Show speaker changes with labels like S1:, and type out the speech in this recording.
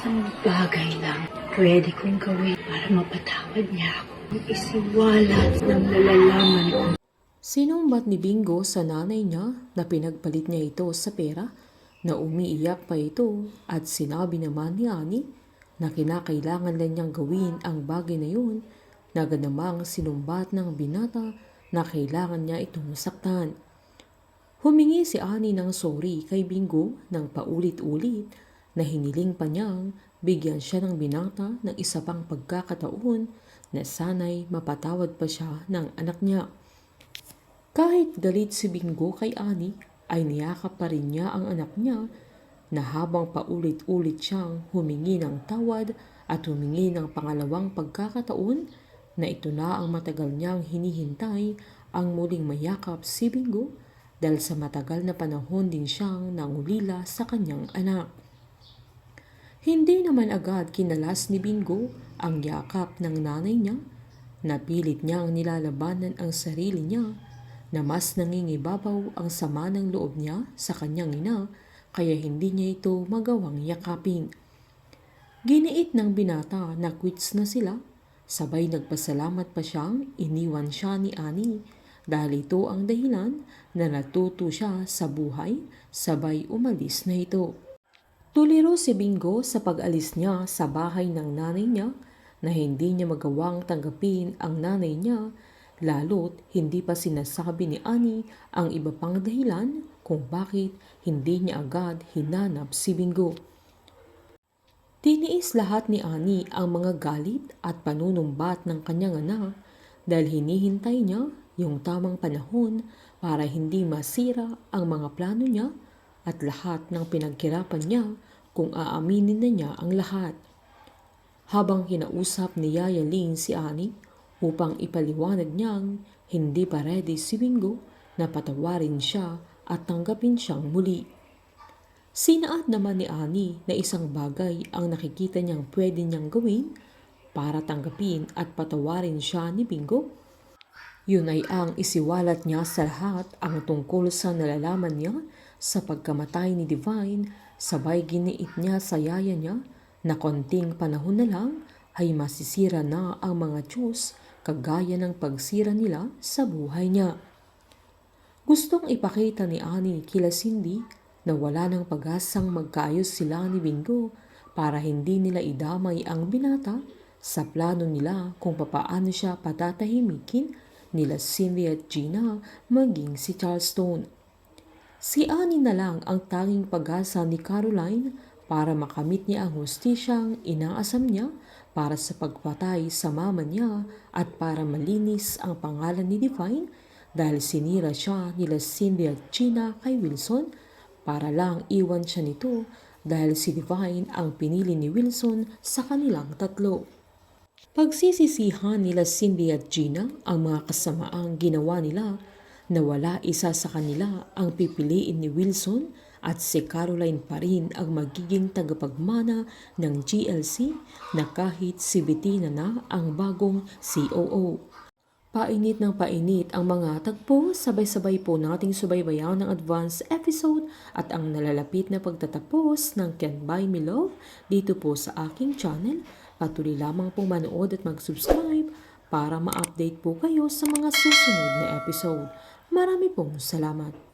S1: Isang bagay lang pwede kong gawin para mapatawad niya ako. Isiwalat ng nalalaman ko.
S2: Sinumbat ni Bingo sa nanay niya na pinagpalit niya ito sa pera, na umiiyak pa ito, at sinabi naman ni Ani na kinakailangan lang niyang gawin ang bagay na yun, na ganamang sinumbat ng binata na kailangan niya itong saktan. Humingi si Ani ng sorry kay Bingo ng paulit-ulit, na hiniling pa niyang bigyan siya ng binata ng isa pang pagkakataon na sana'y mapatawad pa siya ng anak niya. Kahit galit si Bingo kay Ani, ay niyakap pa rin niya ang anak niya, na habang paulit-ulit siyang humingi ng tawad at humingi ng pangalawang pagkakataon, na ito na ang matagal niyang hinihintay, ang muling mayakap si Bingo, dahil sa matagal na panahon din siyang nangulila sa kanyang anak. Hindi naman agad kinalas ni Bingo ang yakap ng nanay niya. Napilit niyang nilalabanan ang sarili niya, na mas nangingibabaw ang sama ng loob niya sa kanyang ina, kaya hindi niya ito magawang yakapin. Giniit ng binata na quits na sila, sabay nagpasalamat pa siyang iniwan siya ni Ani, dahil ito ang dahilan na natuto siya sa buhay, sabay umalis na ito. Tuliro si Bingo sa pag-alis niya sa bahay ng nanay niya, na hindi niya magawang tanggapin ang nanay niya, lalo't hindi pa sinasabi ni Ani ang iba pang dahilan kung bakit hindi niya agad hinanap si Bingo. Tiniis lahat ni Ani ang mga galit at panunumbat ng kanyang anak, dahil hinihintay niya yung tamang panahon para hindi masira ang mga plano niya at lahat ng pinaghirapan niya, kung aaminin na niya ang lahat. Habang kinausap ni Yaya Ling si Ani upang ipaliwanag niyang hindi pa ready si Bingo na patawarin siya at tanggapin siyang muli. Sinaad naman ni Ani na isang bagay ang nakikita niyang pwede niyang gawin para tanggapin at patawarin siya ni Bingo. Yun ay ang isiwalat niya sa lahat ang tungkol sa nalalaman niya sa pagkamatay ni Divine, sabay giniit niya sa yaya niya na konting panahon na lang ay masisira na ang mga Diyos, kagaya ng pagsira nila sa buhay niya. Gustong ipakita ni Ani kila Cindy na wala nang pag-asang magkaayos sila ni Bingo, para hindi nila idamay ang binata sa plano nila kung papaano siya patatahimikin nila Cindy at Gina, maging si Charleston. Si Ani na lang ang tanging pag-asa ni Caroline para makamit niya ang hustisyang inaasam niya para sa pagpatay sa mama niya, at para malinis ang pangalan ni Divine, dahil sinira siya nila Cindy at Gina kay Wilson, para lang iwan siya nito, dahil si Divine ang pinili ni Wilson sa kanilang tatlo. Pagsisisihan nila Cindy at Gina ang mga kasamaang ginawa nila, na wala isa sa kanila ang pipiliin ni Wilson, at si Caroline pa rin ang magiging tagapagmana ng GLC, na kahit si Bettina na ang bagong COO. Painit ng painit ang mga tagpo, sabay-sabay po nating subaybayan ng advance episode at ang nalalapit na pagtatapos ng Can't Buy Me Love dito po sa aking channel. Patuloy lamang pong manood at mag-subscribe para ma-update po kayo sa mga susunod na episode. Marami pong salamat.